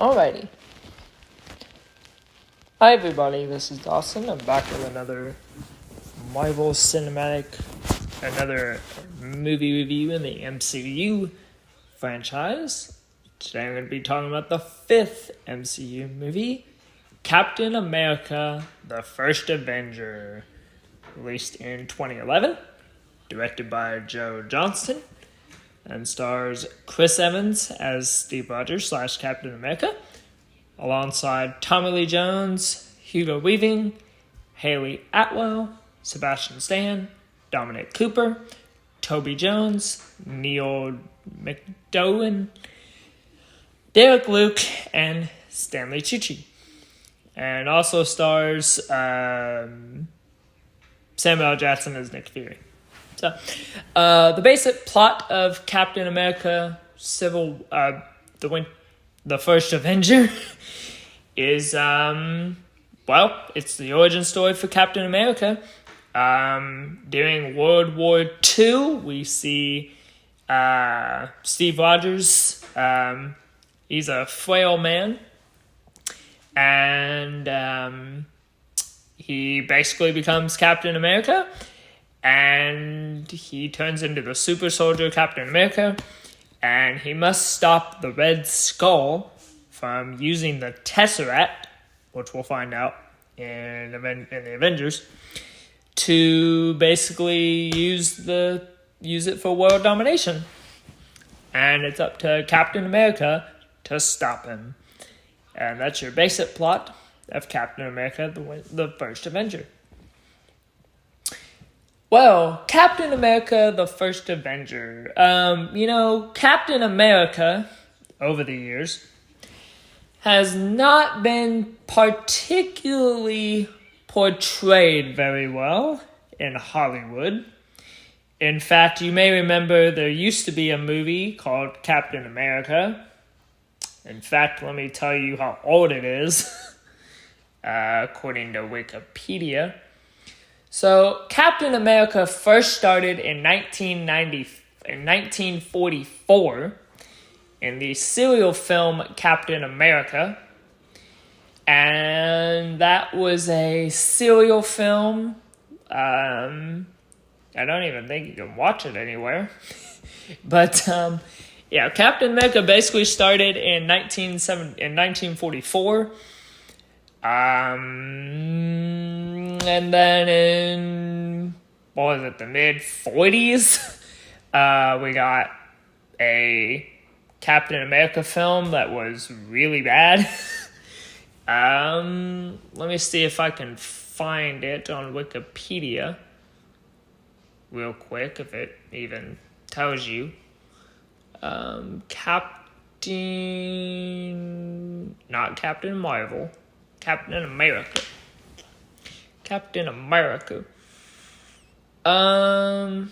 Alrighty. Hi everybody, this is Dawson. I'm back with another Marvel Cinematic, another movie review in the MCU franchise. Today I'm going to be talking about the fifth MCU movie, Captain America, the First Avenger, released in 2011, directed by Joe Johnston, and stars Chris Evans as Steve Rogers / Captain America, alongside Tommy Lee Jones, Hugo Weaving, Haley Atwell, Sebastian Stan, Dominic Cooper, Toby Jones, Neil McDonough, Derek Luke, and Stanley Tucci. And also stars Samuel L. Jackson as Nick Fury. So, the basic plot of Captain America the First Avenger is, it's the origin story for Captain America. During World War II, we see Steve Rogers. He's a frail man, and he basically becomes Captain America. And he turns into the super soldier Captain America, and he must stop the Red Skull from using the Tesseract, which we'll find out in the Avengers, to basically use it for world domination. And it's up to Captain America to stop him. And that's your basic plot of Captain America, the First Avenger. Well, Captain America, the First Avenger. Captain America, over the years, has not been particularly portrayed very well in Hollywood. In fact, you may remember there used to be a movie called Captain America. In fact, let me tell you how old it is, according to Wikipedia. So, Captain America first started in 1944 in the serial film Captain America. And that was a serial film. I don't even think you can watch it anywhere. But, Captain America basically started in 1944. And then in, the mid-40s, we got a Captain America film that was really bad. Let me see if I can find it on Wikipedia real quick, if it even tells you. Not Captain Marvel. Captain America. Captain America. There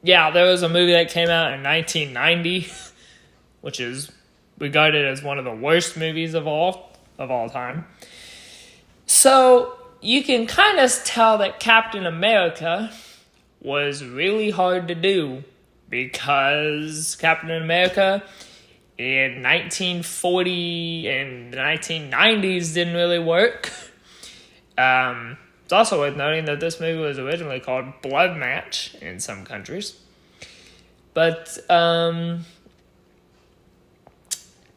was a movie that came out in 1990, which is regarded as one of the worst movies of all time. So, you can kind of tell that Captain America was really hard to do, because Captain America in 1940 and the 1990s didn't really work. It's also worth noting that this movie was originally called Blood Match in some countries. But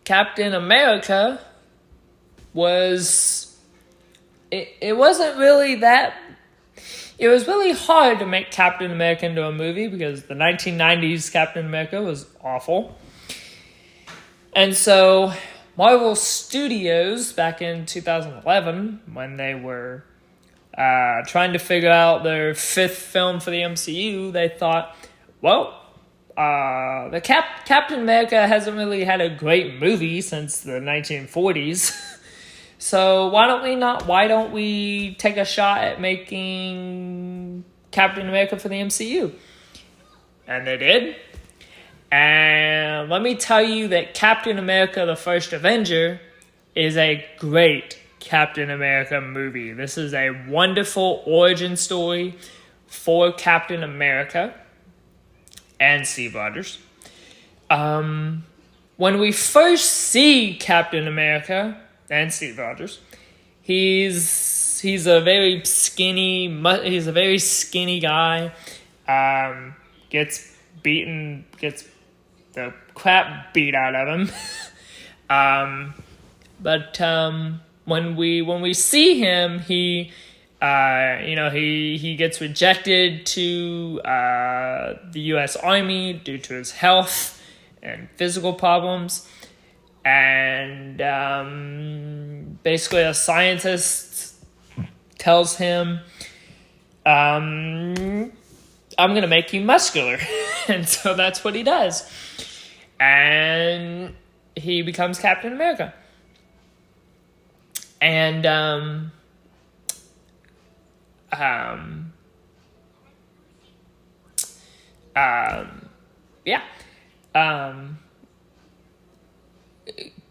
Captain America was wasn't really that. It was really hard to make Captain America into a movie because the 1990s Captain America was awful. And so Marvel Studios, back in 2011, when they were trying to figure out their fifth film for the MCU, they thought, the Captain America hasn't really had a great movie since the 1940s. So why don't we take a shot at making Captain America for the MCU? And they did. And let me tell you that Captain America, the First Avenger, is a great Captain America movie. This is a wonderful origin story for Captain America and Steve Rogers. when we first see Captain America and Steve Rogers, he's a very skinny guy. Gets the crap beat out of him. But when we see him, he gets rejected to the U.S. Army due to his health and physical problems. And basically a scientist tells him, I'm going to make you muscular. And so that's what he does. And he becomes Captain America. And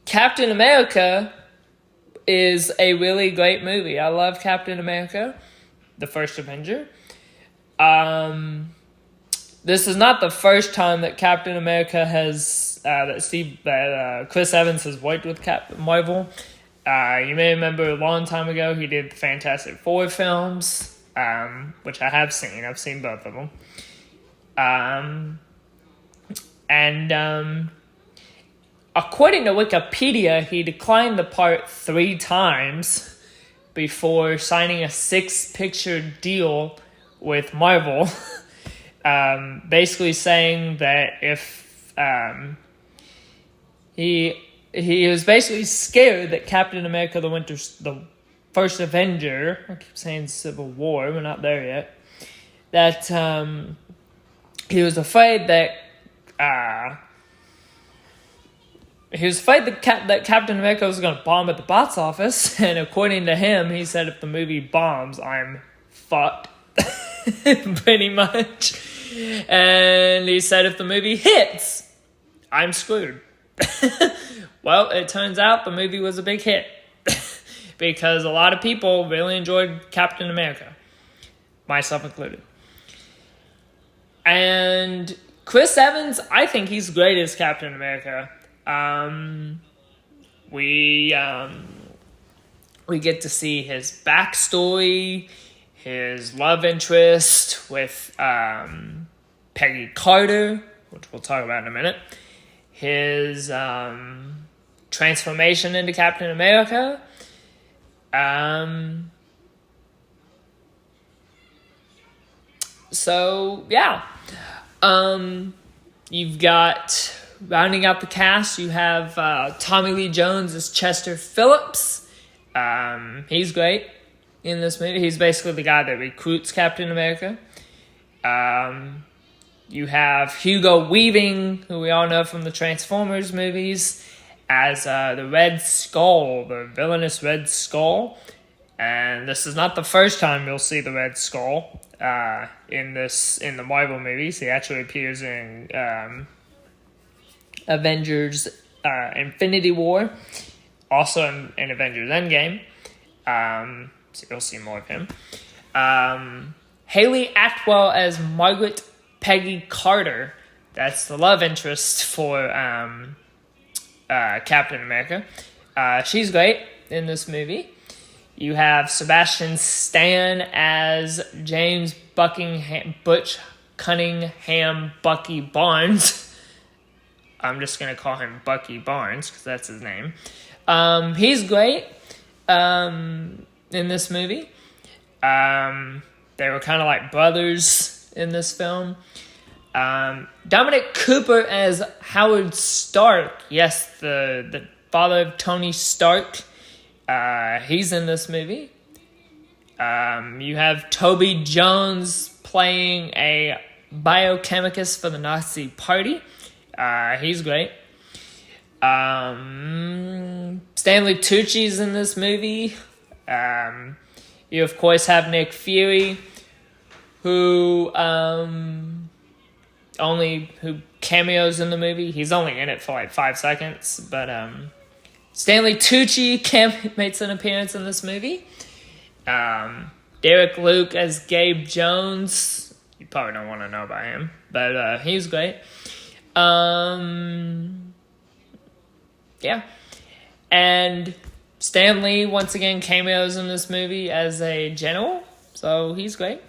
Captain America is a really great movie. I love Captain America, the first Avenger. This is not the first time that Captain America has Chris Evans has worked with Marvel. You may remember a long time ago he did the Fantastic Four films, which I have seen. I've seen both of them. According to Wikipedia, he declined the part 3 times before signing a 6-picture deal with Marvel. Basically saying that if he was basically scared that Captain America the first Avenger, I keep saying Civil War, we're not there yet, that he was afraid that that Captain America was going to bomb at the box office, and according to him, he said if the movie bombs, I'm fucked, pretty much. And he said if the movie hits, I'm screwed. Well, it turns out the movie was a big hit because a lot of people really enjoyed Captain America, myself included. And Chris Evans, I think he's great as Captain America. We get to see his backstory, his love interest with Peggy Carter, which we'll talk about in a minute, his transformation into Captain America. So, yeah. You've got, rounding out the cast, you have Tommy Lee Jones as Chester Phillips. He's great in this movie. He's basically the guy that recruits Captain America. You have Hugo Weaving, who we all know from the Transformers movies, as the Red Skull, the villainous Red Skull. And this is not the first time you'll see the Red Skull in the Marvel movies. He actually appears in Avengers Infinity War, also in Avengers Endgame. So you'll see more of him. Haley Atwell as Margaret Peggy Carter. That's the love interest for Captain America. She's great in this movie. You have Sebastian Stan as James Butch Cunningham Bucky Barnes. I'm just going to call him Bucky Barnes because that's his name. He's great in this movie. They were kind of like brothers in this film. Dominic Cooper as Howard Stark. Yes, the father of Tony Stark. He's in this movie. You have Toby Jones playing a biochemist for the Nazi Party. He's great. Stanley Tucci's in this movie. You, of course, have Nick Fury, who cameos in the movie. He's only in it for like 5 seconds, but Stanley Tucci makes an appearance in this movie. Derek Luke as Gabe Jones. You probably don't want to know about him, but he's great. yeah. And Stan Lee, once again, cameos in this movie as a general. So he's great.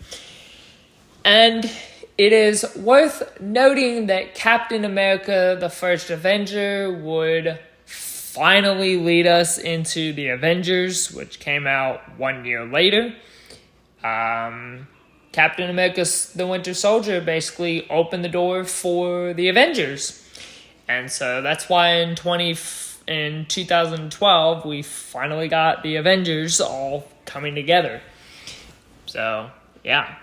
And it is worth noting that Captain America, the First Avenger, would finally lead us into the Avengers, which came out 1 year later. Captain America, the Winter Soldier, basically opened the door for the Avengers. And so that's why in 2012, we finally got the Avengers all coming together. So, yeah.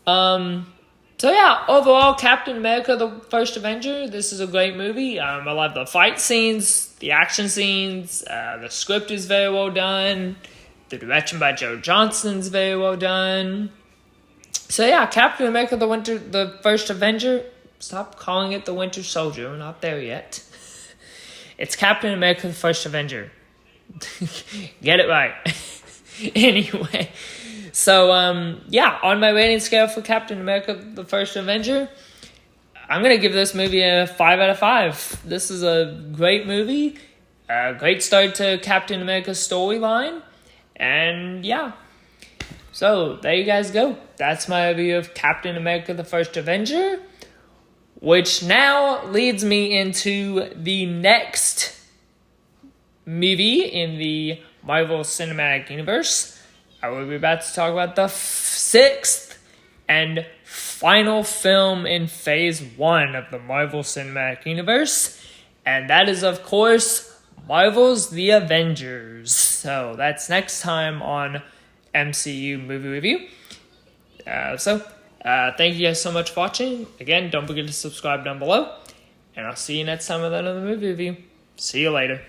Overall, Captain America, the First Avenger, this is a great movie. I love the fight scenes, the action scenes, the script is very well done, the direction by Joe Johnston's very well done. So yeah, Captain America, the First Avenger, stop calling it the Winter Soldier, we're not there yet. It's Captain America, the First Avenger. Get it right. Anyway. So, on my rating scale for Captain America, the First Avenger, I'm going to give this movie a 5 out of 5. This is a great movie, a great start to Captain America's storyline, and yeah. So, there you guys go. That's my review of Captain America, the First Avenger, which now leads me into the next movie in the Marvel Cinematic Universe. I will be about to talk about the 6th and final film in Phase 1 of the Marvel Cinematic Universe. And that is, of course, Marvel's The Avengers. So that's next time on MCU Movie Review. Thank you guys so much for watching. Again, don't forget to subscribe down below. And I'll see you next time with another movie review. See you later.